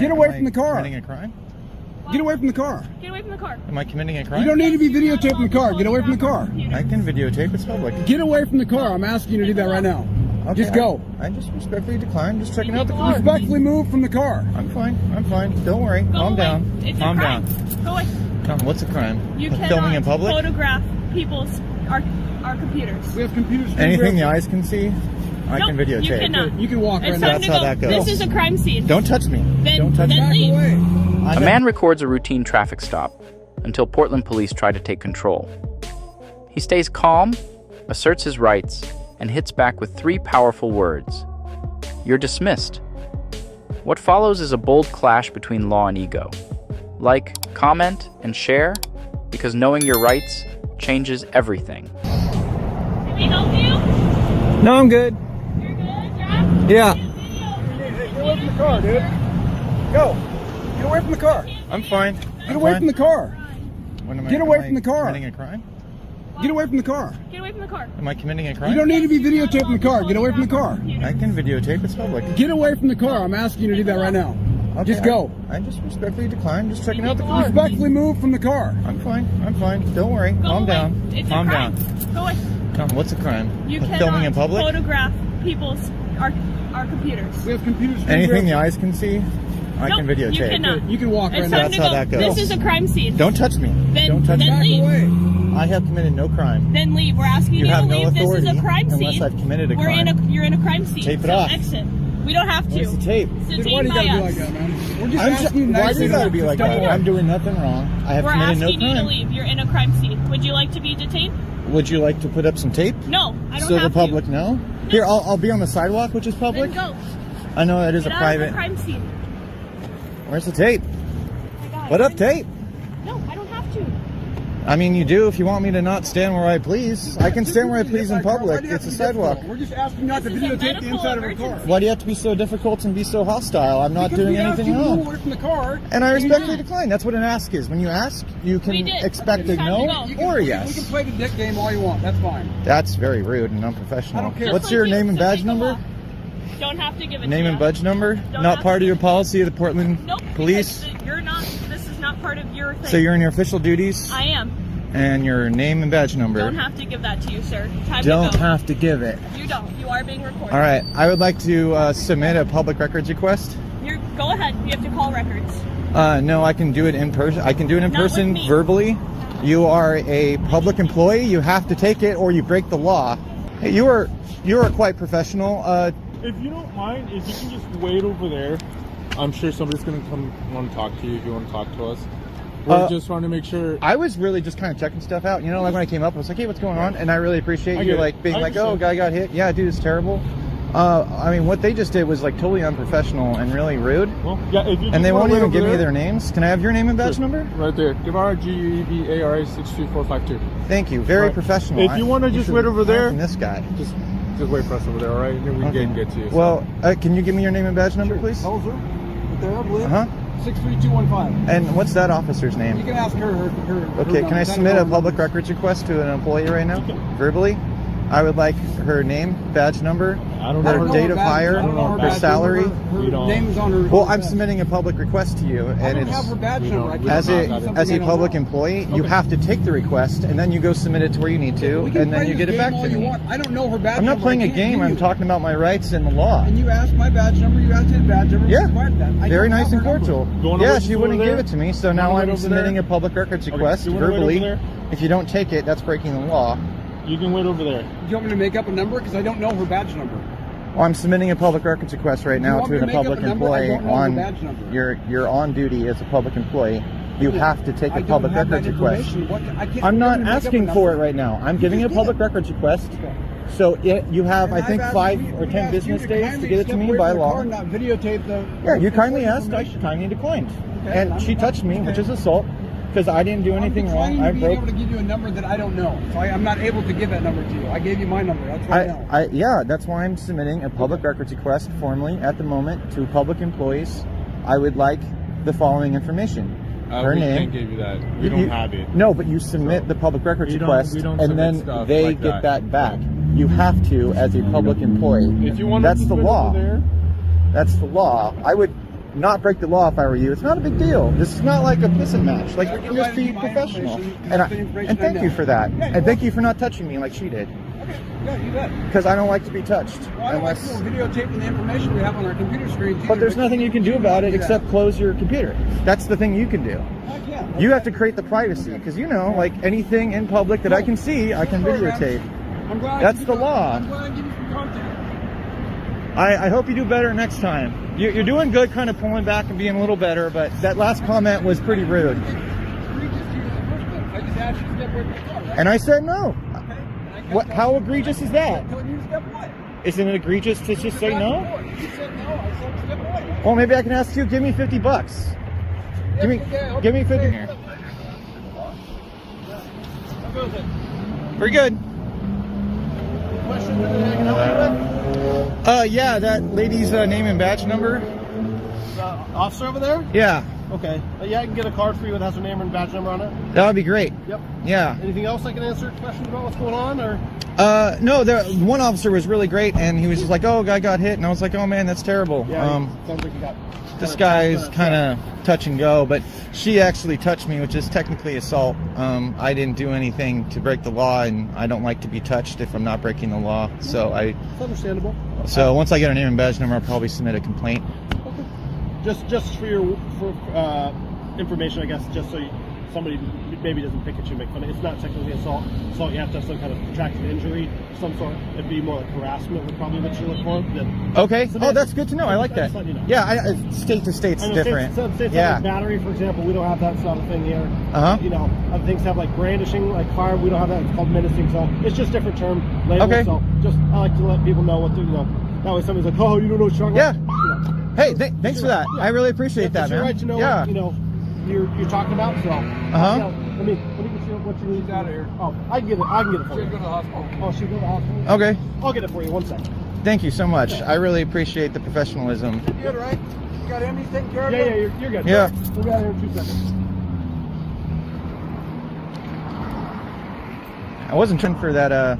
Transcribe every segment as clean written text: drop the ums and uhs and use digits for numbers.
Get away from the car. Committing a crime? Get away from the car. Get away from the car. Am I committing a crime? You don't need to be videotaping the car. Get away from the car. I can videotape. It's public. Get away from the car. I'm asking you to do that right now. Okay, Just go. I just respectfully decline. Just checking out the car. Respectfully move from the car. I'm fine. I'm fine. Don't worry. Go Calm away. down. It's Calm a crime. down. Go away. What's a crime? You Filming cannot in public? photograph our computers. We have computers. Anything the eyes can see, I Nope, can videotape. you cannot. You can walk right It's now. time That's to how go. that goes. This is a crime scene. Don't touch me. Then, Don't touch then me. leave. A man records a routine traffic stop until Portland police try to take control. He stays calm, asserts his rights, and hits back with 3 powerful words. You're dismissed. What follows is a bold clash between law and ego. Like, comment, and share, because knowing your rights changes everything. Can we help you? No, I'm good. You're good, Jack? Yeah. Get away from the car, dude. Go. Get away from the car. I'm fine. Get away from the car. Get away from the car. Committing a crime? Get away from the car. Get away from the car. Am I committing a crime? You don't need to be videotaping the car. Get away from the car. I can videotape. It's public. Get away from the car. I'm asking you to do that right now. Okay, Just go. I just respectfully decline. Just checking out the car. Respectfully move from the car. I'm fine. I'm fine. Don't worry. Go Calm away. down. It's Calm a crime. down. Go away. What's a crime? You Filming cannot in public? photograph our computers. We have computers. Anything the eyes can see, I Nope, can videotape. You cannot. You can walk right It's now. time That's to how go. that goes. This is a crime scene. Don't touch me. Then- Don't touch then me. leave. Away. I have committed no crime. Then leave. We're asking You you, have to no leave. This authority is a crime scene. unless I've committed a crime. You're in a crime scene. Tape it so off. Exit. We don't have to. Where's the tape? It's Dude, detained why do you by gotta be us. like that, man? We're just I'm asking you why do nicely you gotta be like Just that? don't. I'm doing nothing wrong. I have We're committed no asking you to crime. leave. You're in a crime scene. Would you like to be detained? Would you like to put up some tape? No, I don't So have the public to. know? Here, I'll be on the sidewalk, which is public. Then go. I know that is Get a out private. of the crime scene. Where's the tape? Oh my God. Put up tape. No, I don't have to. I mean, you do if you want me to not stand where I please. I can stand where I please in public. Why do you have It's a to be difficult? sidewalk. We're just asking not to This is a videotape the medical inside of our car. emergency. Why do you have to be so difficult and be so hostile? I'm not Because doing we asked anything you to move wrong. away from the car. And I you respectfully didn't. decline. That's what an ask is. When you ask, you We can did. expect a It's time to no go. You can- or a We yes. can play the dick game all you want. That's fine. That's very rude and unprofessional. I don't care. What's Just your like you, name and so badge take a number? walk. Don't have to give it Name to and you. badge number? Don't Not have part to. of your policy of the Portland Nope. Police? because You're not. This is not part of your thing. So you're in your official duties? I am. And your name and badge number? Don't have to give that to you, sir. Time Don't to go. have to give it. You don't. You are being recorded. All right. I would like to submit a public records request. Go ahead. You have to call records. No, I can do it in person. I can do it in Not with person me. verbally. You are a public employee. You have to take it or you break the law. Hey, you are quite professional. If you don't mind, if you can just wait over there, I'm sure somebody's gonna come want to talk to you if you want to talk to us. We're just trying to make sure. I was really just kind of checking stuff out. You know, like when I came up, I was like, hey, what's going on? And I really appreciate I you get it. like being I like, oh, understand. guy got hit. Yeah, dude, it's terrible. I mean, what they just did was like totally unprofessional and really rude. Well, yeah, if you And just they wanna won't wait even over give me there- their names. Can I have your name and badge Sure. number? Right there. Guevara, G-U-E-B-A-R-A 63452. Thank you. Very Right. professional. If you wanna just should wait over learn there- from this guy. Just wait for us over there, all right? And then we Okay. can get to you. so. Well, can you give me your name and badge number, please? How's her? Right there, I believe. Uh-huh. 63215. And what's that officer's name? You can ask her. Okay, can I submit a public records request to an employee right now? Verbally? I would like her name, badge number, I don't know her her date of hire, I don't know her her badge salary. We Her don't- name is on her. Well, I'm submitting a public request to you, I and don't it's have her badge we number. don't- I we can't as don't a have do that. as a something I public don't know. employee, you Okay. have to take the request, and then you go submit it to where you need to, We can and then play you this get it game back all to you me. want. I don't know her badge I'm not number. playing I a can't game. give I'm you. talking about my rights and the law. And you asked my badge number. You asked his badge number. Yeah. Provided that. I Very don't nice have and her number. cordial. You wanna Yeah, wait she just wouldn't over give there? it to me, so You now wanna wait I'm over submitting there? a public records Okay, request you wanna wait over verbally. there? If you don't take it, that's breaking the law. You can wait over there. Do you want me to make up a number? Because I don't know her badge number. Well, I'm submitting a public records request right now want to me to a make up public a number? I employee don't know the on badge number. you're on duty as a public employee. You have to take I a don't public have that records request. information. What, I can't, I'm you not want me to make up a asking number? for it right now. I'm giving you a just public did. records request. Okay. So you have, And I think, I've asked 5 you- or we 10 asked you business days to kindly get it to step me away by from the law. car and not videotape the. Yeah, you kindly personal asked. I information. kindly declined. Okay, And she touched me, which is assault, because I didn't do anything I'm wrong. declining I to being broke. able to give you a number that I don't know, so I'm not able to give that number to you. I gave you my number. That's what I know. Yeah, that's why I'm submitting a public records request formally at the moment to public employees. I would like the following information. Her we name. can't give you that. We You- don't have it. No, but you submit the public records We don't- request, we don't and submit then stuff they like get that. that back. You have to as a public employee. If you want That's to the wait law. over there, That's the law. I would. not break the law if I were you. It's not a big deal. This is not like a pissing match. Like, we can just be professional. And thank you for that. And thank you for not touching me like she did. Okay, yeah, you bet. Because I don't like to be touched. Well, I don't like people videotaping the information we have on our computer screens. But there's nothing you can do about it except close your computer. That's the thing you can do. I can't. You have to create the privacy, because you know, like anything in public that I can see, I can videotape. I'm glad That's the law. I'm glad I give you some content. I hope you do better next time. You're doing good, kind of pulling back and being a little better, but that last comment was pretty rude. I just asked you to step away from the car, right? And I said no. Okay. What? How egregious is that? I told you to step away. Isn't it egregious to just say no? You said no. I said step away. Well, maybe I can ask you. Give me $50. Give me 50 here. Very good. Question that I can help you with? Yeah, that lady's name and badge number. The officer over there? Yeah, Okay. Yeah, I can get a card for you that has her name and badge number on it. that would be great. Yep. Yeah. Anything else I can answer questions about what's going on, or? No, the one officer was really great, and he was just like, "Oh, a guy got hit," and I was like, "Oh man, that's terrible." Yeah. Sounds like you got. This guy's kind of touch and go, but she actually touched me, which is technically assault. I didn't do anything to break the law, and I don't like to be touched if I'm not breaking the law. So It's understandable. So once I get a name and badge number, I'll probably submit a complaint. Okay. Just for your information, I guess, just so somebody maybe doesn't pick at you and make fun of it. It's not technically assault. Assault, you have to have some kind of protracted injury of some sort. It'd be more like harassment would probably what you look for. Okay. Oh, that's good to know. I like that. You know. Yeah, state to state's different. States Yeah. like battery, for example, we don't have that sort of thing here. Uh-huh. You know, other things have like brandishing, like fire. We don't have that. It's called menacing. So it's just different term labels. Okay. So just I like to let people know what to, you know. That way somebody's like, oh, you don't know what you're talking Yeah. about. You know. Hey, thanks for that. Yeah. I really appreciate It's that, your man. right to know Yeah. what, you know, you're talking about. So let me get you what you need. She's out of here. Oh, I can get it. I can get it for She'll you. go to the hospital. Oh, she'll go to the hospital. Okay. I'll get it for you. 1 second. Thank you so much. I really appreciate the professionalism. You good, right? You got Emmy's taken care of? Yeah, you're good. Yeah. We'll get out here in 2 seconds. I wasn't trying for that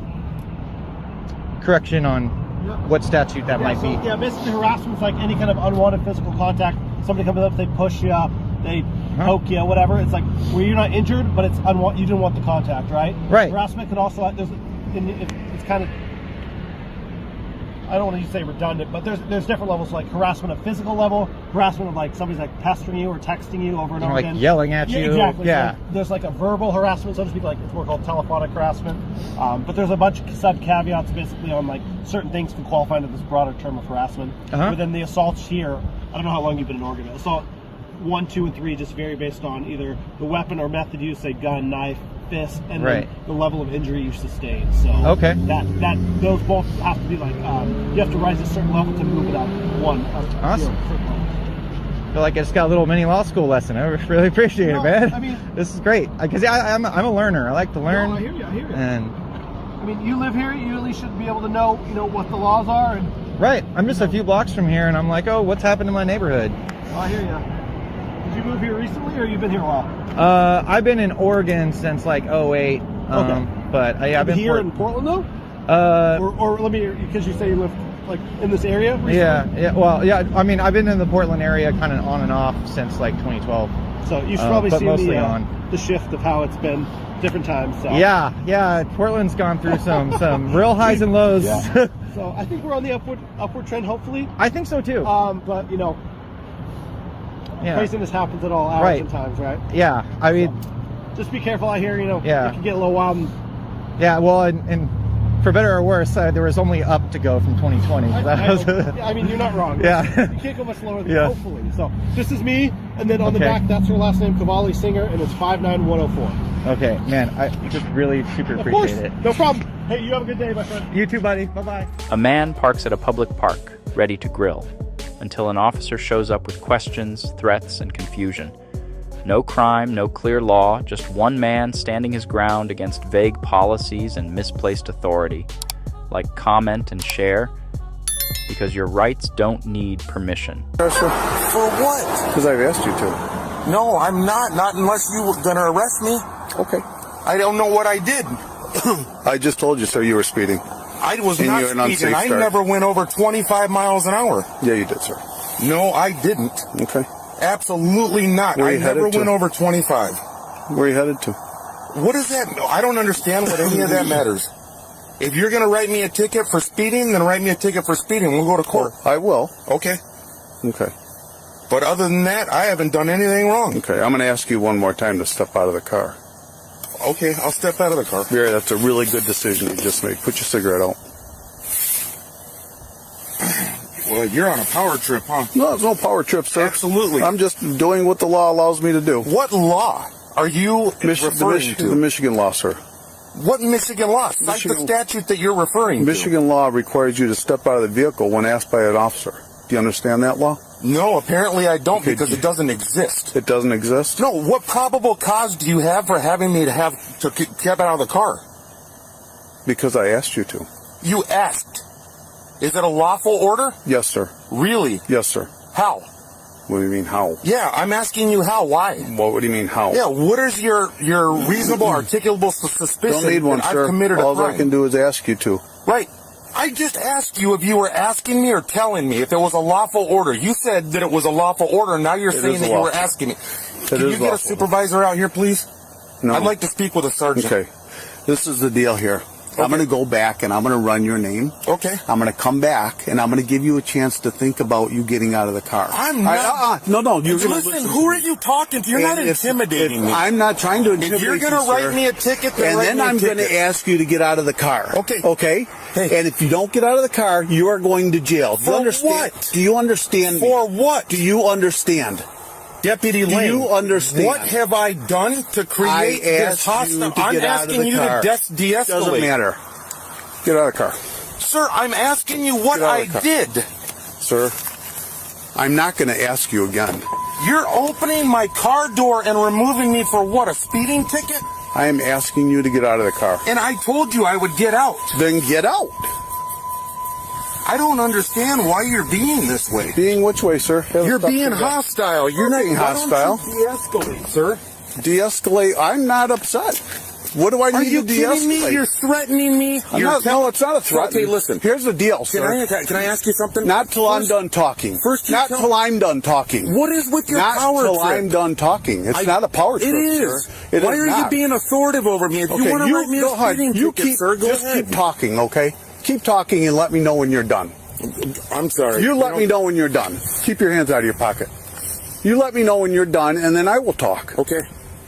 correction on what statute that might be. Yeah, basically harassment's like any kind of unwanted physical contact. Somebody comes up, they push you up, they poke you, whatever. It's like where you're not injured, but it's you didn't want the contact, right? Right. Harassment could also it's kind of, I don't want to say redundant, but there's different levels, like harassment at physical level, harassment of like somebody's like pestering you or texting you over and over Like again. yelling at you. Yeah, exactly. Yeah. So there's like a verbal harassment, so to speak, like it's more called telephonic harassment. But there's a bunch of sub caveats basically on like certain things to qualify into this broader term of harassment. Within the assaults here, I don't know how long you've been in Oregon. Assault 1, 2, and 3 just vary based on either the weapon or method used, say gun, knife, fist, and then the level of injury you sustained. So that those both have to be like you have to rise a certain level to move it up one. Awesome. I feel like I just got a little mini law school lesson. I really appreciate it, man. I mean, this is great because I'm a learner. I like to learn. No, I hear you. And I mean, you live here. You at least should be able to know, what the laws are. And right, I'm just a few blocks from here, and I'm like, oh, what's happened to my neighborhood? I hear you. Did you move here recently, or you've been here a while? I've been in Oregon since like 2008. But I've been here in Portland though. Or let me, because you say you live like in this area recently? Yeah. Well, yeah. I mean, I've been in the Portland area kind of on and off since like 2012. So you should probably see the shift of how it's been different times. So. Yeah. Portland's gone through some real highs and lows. Yeah. So I think we're on the upward trend, hopefully. I think so too. But craziness happens at all hours and times, right? Yeah. I mean, just be careful out here. It can get a little wild. Yeah. Well, and for better or worse, there was only up to go from 2020. I mean, you're not wrong. Yeah. You can't go much lower than hopefully. So this is me, and then on the back, that's her last name, Cavalli Singer, and it's 59104. Okay, man, I just really super appreciate it. No problem. Hey, you have a good day, my friend. You too, buddy. Bye-bye. A man parks at a public park, ready to grill, until an officer shows up with questions, threats, and confusion. No crime, no clear law, just one man standing his ground against vague policies and misplaced authority. Like comment and share, because your rights don't need permission. For what? Because I've asked you to. No, I'm not. Not unless you were going to arrest me. Okay. I don't know what I did. I just told you, sir, you were speeding. I was not speeding. I never went over 25 miles an hour. Yeah, you did, sir. No, I didn't. Okay. Absolutely not. Where I you never headed to? went over 25. Where are you headed to? What is that? I don't understand what any of that matters. If you're going to write me a ticket for speeding, then write me a ticket for speeding. We'll go to court. I will. Okay. Okay. But other than that, I haven't done anything wrong. Okay. I'm going to ask you one more time to step out of the car. Okay, I'll step out of the car. Gary, that's a really good decision you just made. Put your cigarette out. Well, you're on a power trip, huh? No, it's no power trip, sir. Absolutely. I'm just doing what the law allows me to do. What law are you referring to? The Michigan law, sir. What Michigan law? Cite the statute that you're referring to. Michigan law requires you to step out of the vehicle when asked by an officer. Do you understand that law? No, apparently I don't, Okay, because it doesn't exist. It doesn't exist? No, what probable cause do you have for having me to get out of the car? Because I asked you to. You asked. Is it a lawful order? Yes, sir. Really? Yes, sir. How? What do you mean, how? Yeah, I'm asking you how. Why? What do you mean, how? Yeah, what is your reasonable, articulable suspicion Don't need one, that sir. I've committed a All crime? I can do is ask you to. Right. I just asked you if you were asking me or telling me if there was a lawful order. You said that it was a lawful order, and now you're saying that you were asking me. Can you get a supervisor out here, please? No. I'd like to speak with a sergeant. Okay. This is the deal here. I'm going to go back and I'm going to run your name. Okay. I'm going to come back and I'm going to give you a chance to think about you getting out of the car. I'm not. No. You're listen, going to listen. who are you talking to? You're not intimidating me. I'm not trying to intimidate If you're going to write me a ticket, then and write then me a I'm going ticket. to ask you to get out of the car. Okay. Okay? Hey. And if you don't get out of the car, you are going to jail. Do you For understand? what? Do you understand? For what? Do you understand? Deputy Do Lane, you understand? what have I done to create this hostility? I'm asking you to de-escalate. Doesn't matter. Get out of the car. Sir, I'm asking you what I did. Sir, I'm not going to ask you again. You're opening my car door and removing me for what, a speeding ticket? I am asking you to get out of the car. And I told you I would get out. Then get out. I don't understand why you're being this way. Being which way, sir? You're being hostile. You're not being hostile. Why don't you de-escalate, sir? De-escalate? I'm not upset. What do I need Are you to de-escalate? kidding me? You're threatening me. No, it's not a threat. Okay, listen. Here's the deal, sir. Can I ask you something? Not till I'm done talking. Not till I'm done talking. What is with your not power till trip? I'm done talking. It's not a power trip, It is. sir. Why are you being authoritative over me? If you want to write me a speeding ticket, sir, go ahead. Keep talking, okay? Keep talking and let me know when you're done. I'm sorry. You let me know when you're done. Keep your hands out of your pocket. You let me know when you're done, and then I will talk. Okay,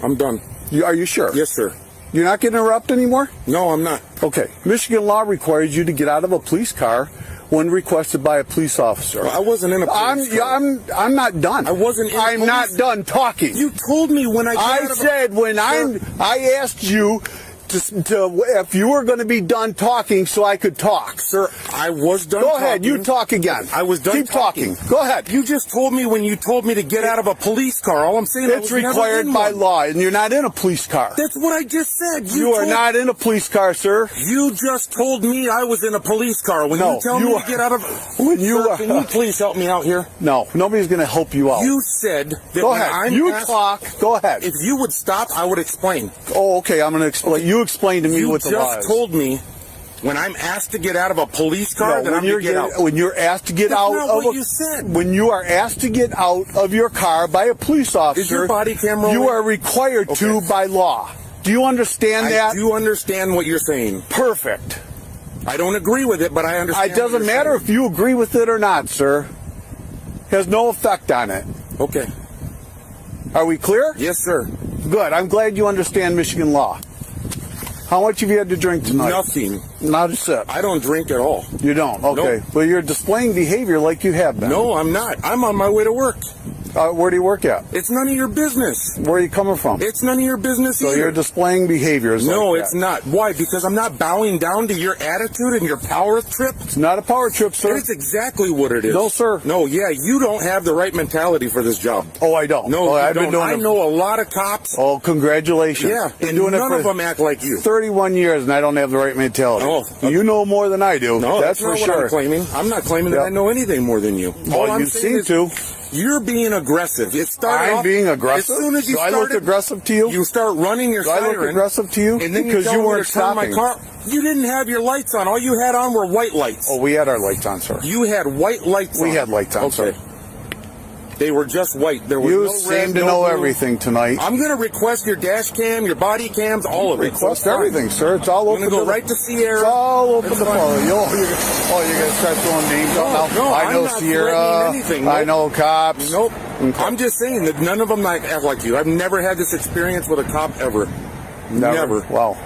I'm done. Are you sure? Yes, sir. You're not getting interrupted anymore? No, I'm not. Okay. Michigan law requires you to get out of a police car when requested by a police officer. Well, I wasn't in a police car. I'm not done. I wasn't in a I'm not done talking. You told me when I said when I asked you to if you were going to be done talking so I could talk. Sir, I was done Go talking. ahead, you talk again. I was done Keep talking. Go ahead. You just told me when you told me to get out of a police car. All I'm saying is It's required by law, and you're not in a police car. That's what I just said. You are not in a police car, sir. You just told me I was in a police car. When you tell me to get out of... When you Sir, can you please help me out here? No, nobody's going to help you out. You said that Go when ahead. I'm You asked, talk. Go ahead. If you would stop, I would explain. Oh, okay. I'm going to explain. Okay. You explain to me what the law is. You just told me when I'm asked to get out of a police car, that I'm to get out. When you're asked to get That's out not of what you said. When you are asked to get out of your car by a police officer, Is your body camera you rolling? are required to by law. Do you understand that? I do understand what you're saying. Perfect. I don't agree with it, but I understand. It doesn't matter if you agree with it or not, sir. It has no effect on it. Okay. Are we clear? Yes, sir. Good. I'm glad you understand Michigan law. How much have you had to drink tonight? Nothing. Not a sip. I don't drink at all. You don't? Okay. Nope. Well, you're displaying behavior like you have been. No, I'm not. I'm on my way to work. Where do you work at? It's none of your business. Where are you coming from? It's none of your business So either. you're displaying behaviors No, like it's that. not. Why? Because I'm not bowing down to your attitude and your power trip? It's not a power trip, sir. It's exactly what it is. No, sir. No, yeah, you don't have the right mentality for this job. Oh, I don't. No, oh, you I've don't. been doing I it. know a lot of cops. Oh, congratulations. Yeah, Been and doing none it for of them act like you. 31 years, and I don't have the right mentality. Oh, you know more than I do. No, that's not for what sure. I'm claiming. I'm not claiming that I know anything more than you. All Well, I'm you saying seem is to. You're being aggressive. It started I'm off, being aggressive? As soon as you Do I started, look aggressive to you? You start running your Do I siren. look aggressive to you? And then Because you you weren't turn my stopping. car. You didn't have your lights on. All you had on were white lights. Oh, we had our lights on, sir. You had white lights on. We had lights on, Okay. sir. They were just white. There was You no red, seem to no know blue. everything tonight. I'm going to request your dash cam, your body cams, all of it. Request everything, sir. It's all open. I'm going to go right to Sierra. It's all open It's to fine. follow. You're going to start throwing names out now? No, I know I'm not Sierra. threatening anything. I know cops. Nope. Okay. I'm just saying that none of them act like you. I've never had this experience with a cop ever. Never. Wow.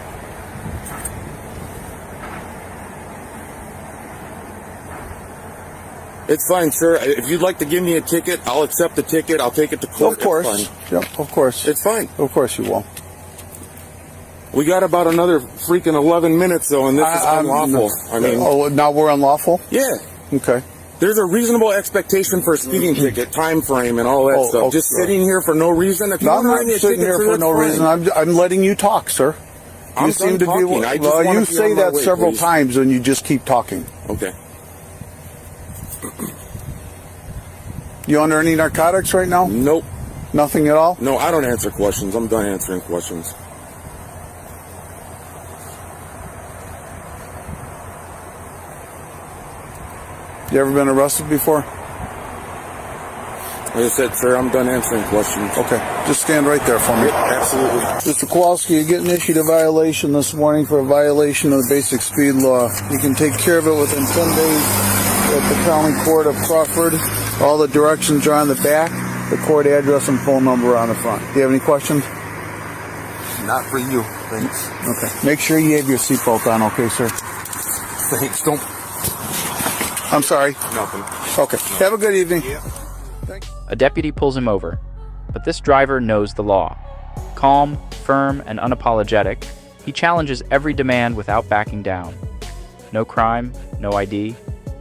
It's fine, sir. If you'd like to give me a ticket, I'll accept the ticket. I'll take it to court. Of course. It's fine. Yep, of course. It's fine. Of course you will. We got about another freaking 11 minutes, though, and this is unlawful. I mean, oh, now we're unlawful? yeah. Okay. There's a reasonable expectation for a speeding ticket, time frame, and all that stuff. okay. Just sitting here for no reason. If you No, want I'm to not write me a sitting ticket, here sir, for that's no fine. reason. I'm letting you talk, sir. I'm You seem to done be. talking. I just Well, wanna you be say on my that way, several please. times, and you just keep talking. Okay. You under any narcotics right now? Nope. Nothing at all? No, I don't answer questions. I'm done answering questions. You ever been arrested before? Like I said, sir, I'm done answering questions. Okay, just stand right there for me. Yep, absolutely. Mr. Kowalski, you're getting issued a violation this morning for a violation of the basic speed law. You can take care of it within 10 days at the County Court of Crawford. All the directions are on the back, the court address and phone number are on the front. Do you have any questions? Not for you. Thanks. Okay. Make sure you have your seatbelt on, okay, sir? Thanks. Don't. I'm sorry. Nothing. Okay. Have a good evening. Yeah. A deputy pulls him over, but this driver knows the law. Calm, firm, and unapologetic, he challenges every demand without backing down. No crime, no ID,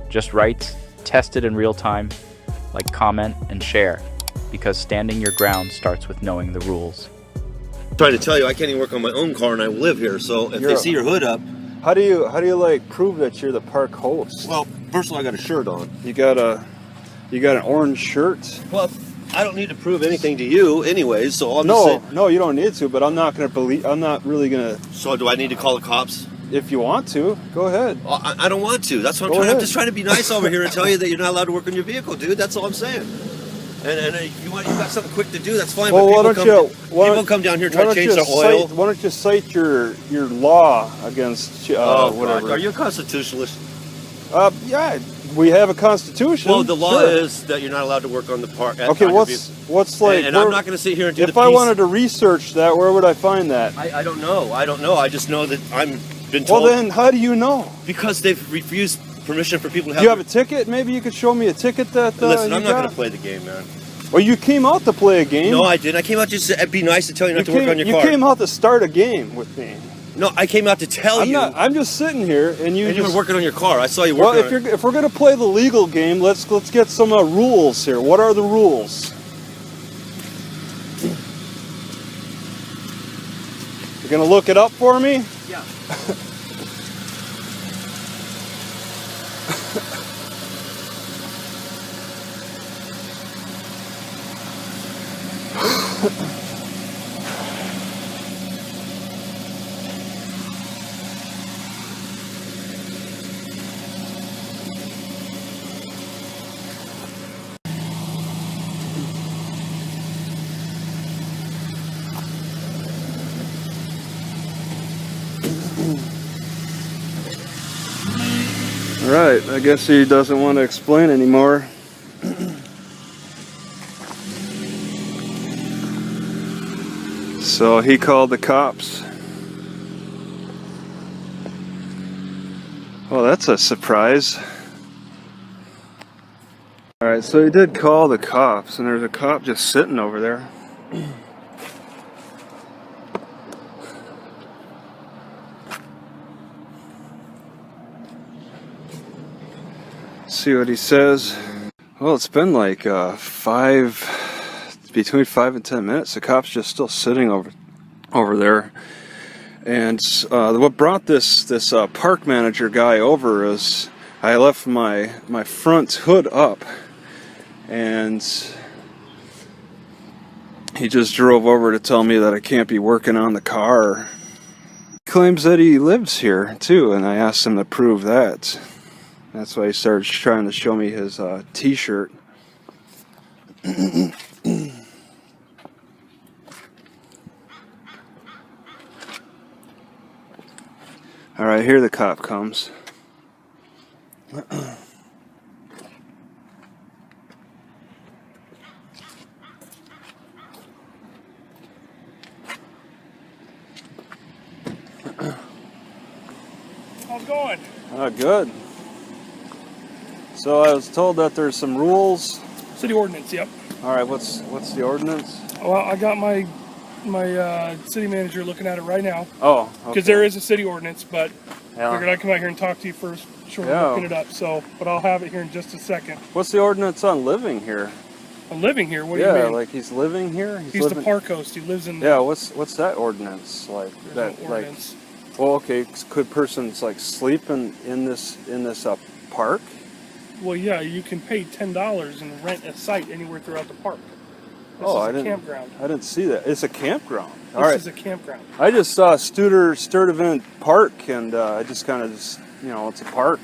just rights, tested in real time, like comment and share, because standing your ground starts with knowing the rules. I'm trying to tell you, I can't even work on my own car and I live here, so if they see your hood up... How do you like prove that you're the park host? Well, first of all, I got a shirt on. You got an orange shirt? Well, I don't need to prove anything to you anyways, so I'm No, just saying... no, you don't need to, but I'm not really gonna... So do I need to call the cops? If you want to, go ahead. Well, I don't want to. That's what I'm just trying to be nice over here and tell you that you're not allowed to work on your vehicle, dude. That's all I'm saying. And if you got something quick to do, that's fine. Well, but people come down here and try to change their oil. Why don't you cite your law against whatever? God. Are you a constitutionalist? Yeah, we have a constitution. Well, the law sure. is that you're not allowed to work on the park. Okay, what's like? And I'm not going to sit here and do if I wanted to research that, where would I find that? I don't know. I just know that I'm been told. Well, then how do you know? Because they've refused permission for people to have. Do you have a ticket? Maybe you could show me a ticket that. Listen, I'm not going to play the game, man. Well, you came out to play a game. No, I didn't. I came out just to be nice to tell you not to work on your car. You came out to start a game with me. No, I came out to tell you. I'm just sitting here, and you were working on your car. I saw you working. Well, if we're gonna play the legal game, let's get some rules here. What are the rules? You're gonna look it up for me? Yeah. All right, I guess he doesn't want to explain anymore. So he called the cops. Well, that's a surprise. All right, so he did call the cops, and there's a cop just sitting over there. See what he says. Well, it's been like between 5 and 10 minutes. The cop's just still sitting over there. And what brought this park manager guy over is I left my front hood up, and he just drove over to tell me that I can't be working on the car. He claims that he lives here too, and I asked him to prove that. That's why he started trying to show me his t-shirt. All right, here the cop comes. How's it going? Good. So I was told that there's some rules. City ordinance, yep. All right, what's the ordinance? Well, I got my city manager looking at it right now. Oh, okay. Because there is a city ordinance, but Yeah. figured I'd come out here and talk to you first. Sure, Yeah. looking it up. So, but I'll have it here in just a second. What's the ordinance on living here? I'm living here. What do you Yeah, mean? like he's living here. He's the park host. He lives in. Yeah, what's that ordinance like? There's That no ordinance. like. Well, okay. Could persons like sleep in this park? Well, yeah, you can pay $10 and rent a site anywhere throughout the park. This Oh, is I a didn't. campground. I didn't see that. It's a campground. All right. This is a campground. I just saw Sturtevant Park, and I just kind of it's a park,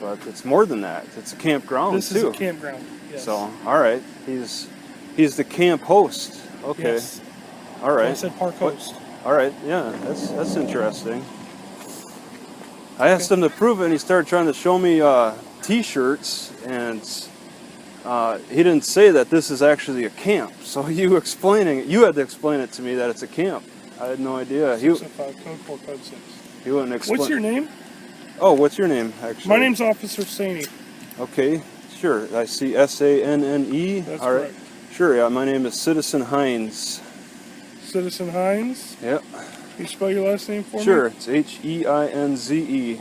but it's more than that. It's a campground This too. is a campground. Yes. So, all right, he's the camp host. Okay. Yes. All right. I said park host. All right. Yeah, that's interesting. I asked him to prove it, and he started trying to show me T-shirts, and he didn't say that this is actually a camp. So you had to explain it to me that it's a camp. I had no idea. 605 code 4 code 6. He wouldn't explain. What's your name? Oh, what's your name, actually? My name's Officer Saney. Okay, sure. I see SANNE. That's All right. correct. Sure, yeah. My name is Citizen Hines. Citizen Hines? Yep. Can you spell your last name for me? Sure, it's HEINZE.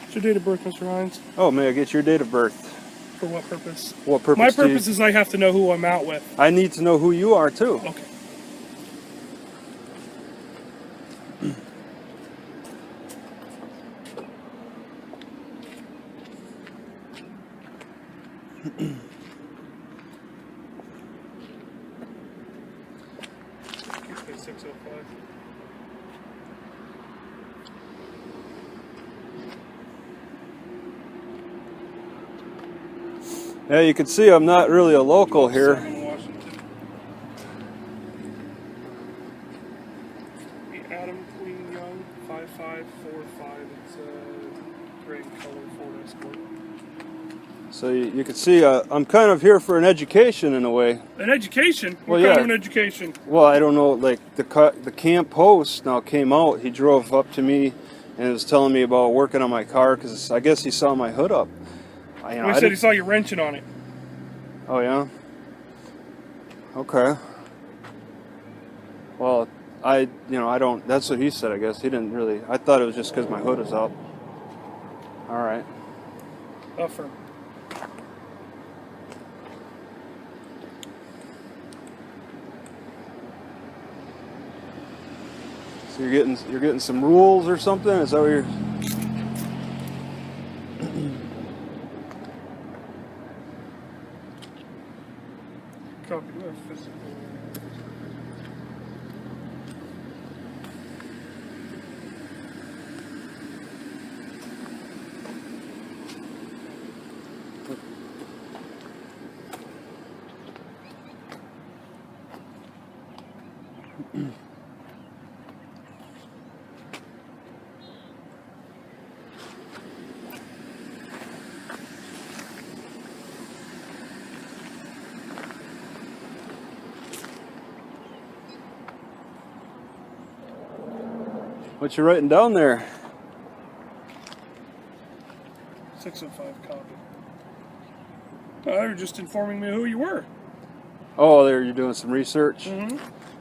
What's your date of birth, Mr. Hines? Oh, may I get your date of birth? For what purpose? What purpose? My purpose is I have to know who I'm out with. I need to know who you are, too. Okay. Okay, 605. Yeah, you can see I'm not really a local here. Adam Queen Young, 5545. It's a gray color Ford Escort. So you can see I'm kind of here for an education in a way. An education? Well, What kind yeah. of an education? Well, I don't know. Like the camp host now came out. He drove up to me and was telling me about working on my car because I guess he saw my hood up. He said he saw you wrenching on it. Oh yeah. Okay. Well, I don't. That's what he said. I guess he didn't really. I thought it was just because my hood is up. All right. Affirm. So you're getting some rules or something? Is that what you're? Copy. We have physical. What you writing down there? 605 copy. They were just informing me who you were. Oh, there you're doing some research. Mm-hmm.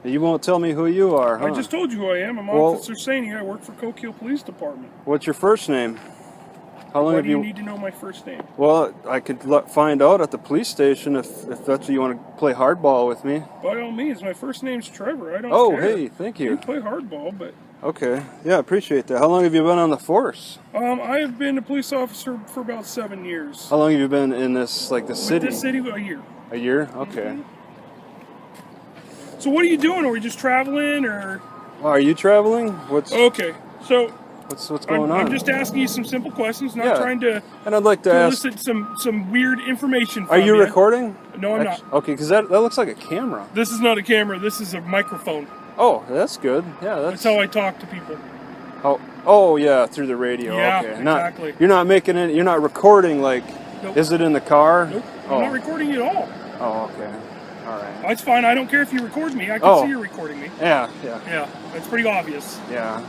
You won't tell me who you are, huh? I just told you who I am. I'm Well- Officer Saney. I work for Coke Hill Police Department. What's your first name? How long Why have do you? you need to know my first name? Well, I could find out at the police station if that's what you want to play hardball with me. By all means, my first name's Trevor. I don't Oh, care. hey, thank You you. can play hardball, but Okay, yeah, appreciate that. How long have you been on the force? I have been a police officer for about 7 years. How long have you been in this, the With city? this city, a year. A year? Okay. So what are you doing? Are we just traveling, or? Are you traveling? What's? Okay, so What's going on? I'm just asking you some simple questions, not trying to. And I'd like to ask, elicit some weird information. Are you recording? No, I'm not. Okay, because that looks like a camera. This is not a camera. This is a microphone. Oh, that's good. Yeah, that's how I talk to people. Oh yeah, through the radio. Yeah, okay. exactly. You're not making it. You're not recording like. Nope. Is it in the car? Nope. I'm not recording you at all. Oh, okay. All right. That's fine. I don't care if you record me. I can see you're recording me. Yeah. Yeah, that's pretty obvious. Yeah.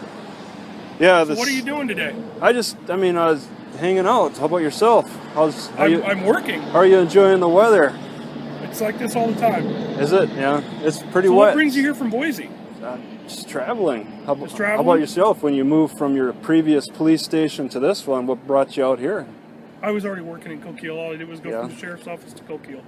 Yeah. So what are you doing today? I was hanging out. How about yourself? I'm working. How are you enjoying the weather? It's like this all the time. Is it? Yeah. It's pretty wet. What brings you here from Boise? Just traveling. How traveling? How about yourself? When you moved from your previous police station to this one, what brought you out here? I was already working in Coquille. All I did was go from the sheriff's office to Coquille.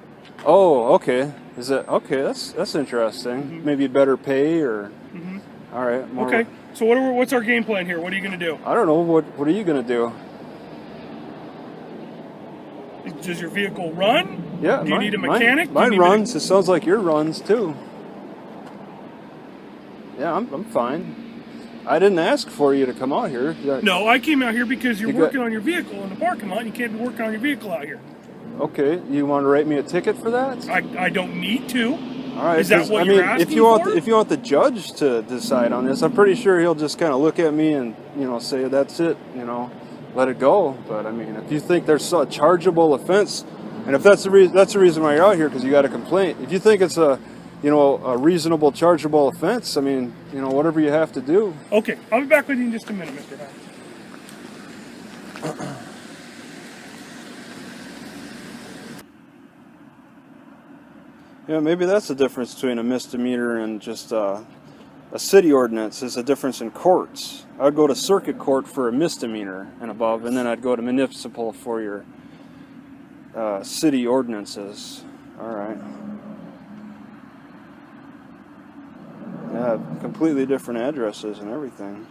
Oh, okay. Is it okay? That's interesting. Mm-hmm. Maybe better pay or. Mm-hmm. All right. Okay. So what's our game plan here? What are you going to do? I don't know. What are you going to do? Does your vehicle run? Yeah. Do you need a mechanic? Mine runs. It sounds like your runs too. Yeah, I'm fine. I didn't ask for you to come out here. No, I came out here because you're working on your vehicle in the parking lot. And you can't be working on your vehicle out here. Okay, you want to write me a ticket for that? I don't need to. All right. Is that what you're asking for? If you want the judge to decide on this, I'm pretty sure he'll just kind of look at me and say that's it. Let it go. But I mean, if you think there's a chargeable offense, and if that's the reason why you're out here because you got a complaint. If you think it's a reasonable chargeable offense, I mean, whatever you have to do. Okay, I'll be back with you in just a minute, Mr. Hines. Yeah, maybe that's the difference between a misdemeanor and just a city ordinance. Is a difference in courts. I'd go to circuit court for a misdemeanor and above, and then I'd go to municipal for your city ordinances. All right. Yeah, completely different addresses and everything.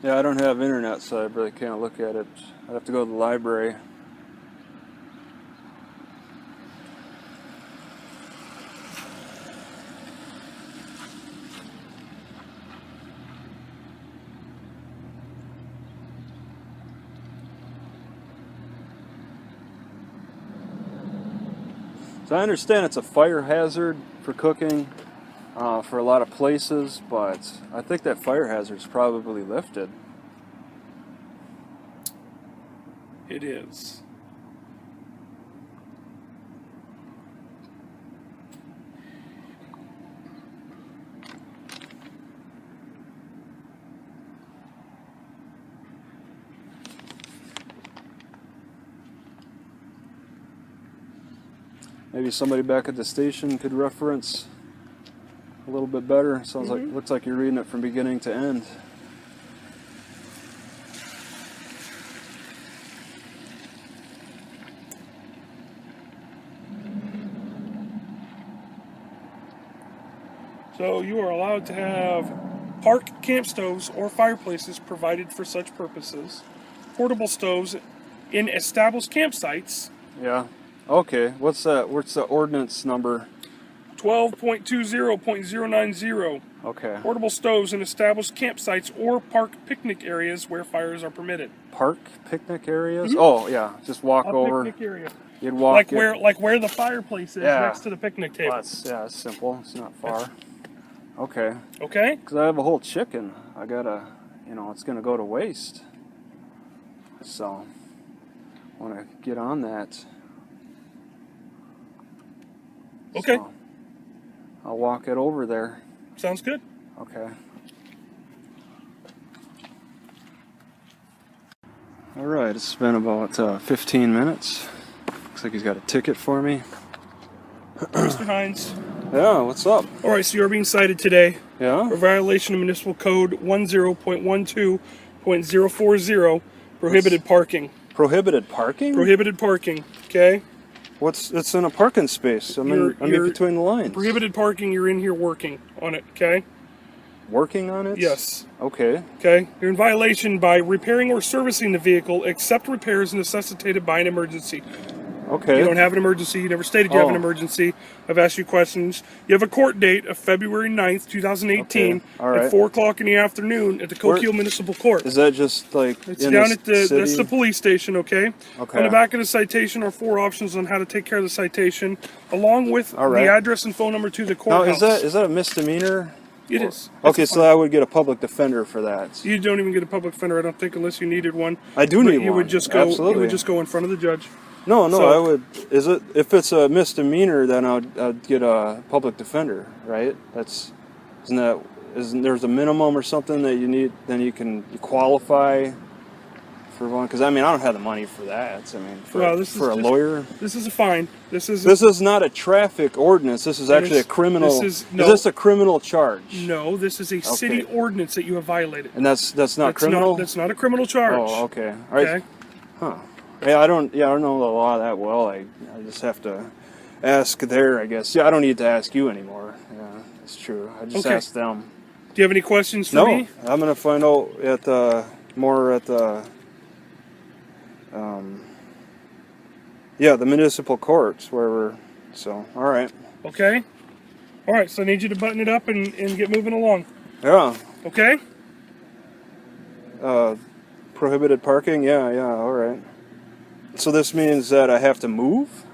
Yeah, I don't have internet, so I really can't look at it. I'd have to go to the library. So I understand it's a fire hazard for cooking. For a lot of places, but I think that fire hazard's probably lifted. It is. Maybe somebody back at the station could reference a little bit better. Sounds like, looks like you're reading it from beginning to end. So you are allowed to have park camp stoves or fireplaces provided for such purposes, portable stoves in established campsites. Yeah. Okay. What's that? What's the ordinance number? 12.20.090. Okay. Portable stoves in established campsites or park picnic areas where fires are permitted. Park picnic areas? Oh yeah, just walk over. Picnic area. You'd walk like where the fireplace is next to the picnic table. It's simple. It's not far. Okay. Okay. Because I have a whole chicken. I gotta, it's gonna go to waste. So, I want to get on that. Okay. So, I'll walk it over there. Sounds good. Okay. All right, it's been about 15 minutes. Looks like he's got a ticket for me. Mr. Hines. Yeah, what's up? All right, so you're being cited today. Yeah? For violation of Municipal Code 10.12.040, prohibited parking. Prohibited parking? Prohibited parking, okay? It's in a parking space. I'm in between the lines. Prohibited parking, you're in here working on it, okay? Working on it? Yes. Okay. Okay. You're in violation by repairing or servicing the vehicle except repairs necessitated by an emergency. Okay. You don't have an emergency. You never stated you have an emergency. I've asked you questions. You have a court date of February 9th, 2018 at 4 o'clock in the afternoon at the Coquille Municipal Court. Is that just like it's down at the city? That's the police station, okay? Okay. On the back of the citation are 4 options on how to take care of the citation, along with the address and phone number to the courthouse. Now, is that a misdemeanor? It is. Okay, so I would get a public defender for that. You don't even get a public defender, I don't think, unless you needed one. I do need one. You would just go. Absolutely. You would just go in front of the judge. No, I would. If it's a misdemeanor, then I'd get a public defender, right? Isn't there's a minimum or something that you need? Then you qualify for one. Because I don't have the money for that. For a lawyer. This is a fine. This is not a traffic ordinance. This is actually a criminal. Is this a criminal charge? No, this is a city ordinance that you have violated. And that's not criminal. That's not a criminal charge. Oh, okay. All right. Okay. Huh. Yeah, I don't know the law that well. I just have to ask there, I guess. Yeah, I don't need to ask you anymore. Yeah, that's true. I just asked them. Do you have any questions for me? No, I'm gonna find out more at the municipal courts where we're. So, all right. Okay. All right. So I need you to button it up and get moving along. Yeah. Okay. Prohibited parking. Yeah. All right. So this means that I have to move?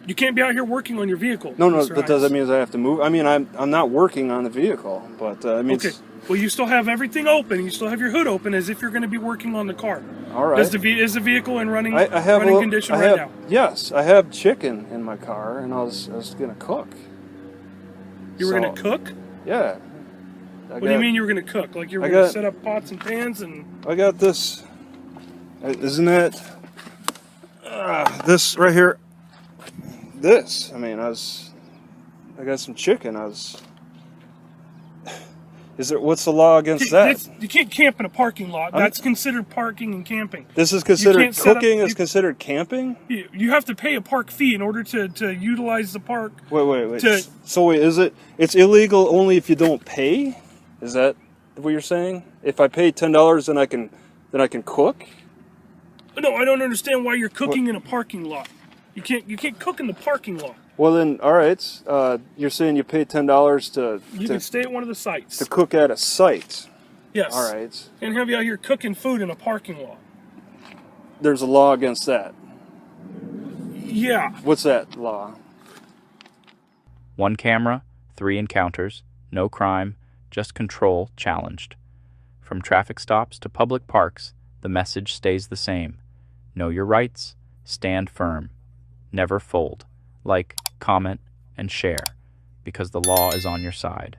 You can't be out here working on your vehicle. No, but does that mean I have to move? I'm not working on the vehicle, but it means... Okay. Well, you still have everything open. You still have your hood open as if you're going to be working on the car. All right. Is the vehicle in running condition right now? Yes, I have chicken in my car, and I was going to cook. You were going to cook? Yeah. What do you mean you were going to cook? Like you were going to set up pots and pans and... I got this. Isn't that... this right here. This. I got some chicken. What's the law against that? You can't camp in a parking lot. That's considered parking and camping. This is considered cooking is considered camping? You have to pay a park fee in order to utilize the park. Wait. It's illegal only if you don't pay? Is that what you're saying? If I pay $10 then I can cook? No, I don't understand why you're cooking in a parking lot. You can't cook in the parking lot. Well then, all right. You're saying you pay $10 to... You can stay at one of the sites. To cook at a site. Yes. All right. And have you out here cooking food in a parking lot. There's a law against that. Yeah. What's that law? 1 camera, 3 encounters, no crime, just control challenged. From traffic stops to public parks, the message stays the same. Know your rights, stand firm, never fold. Like, comment, and share, because the law is on your side.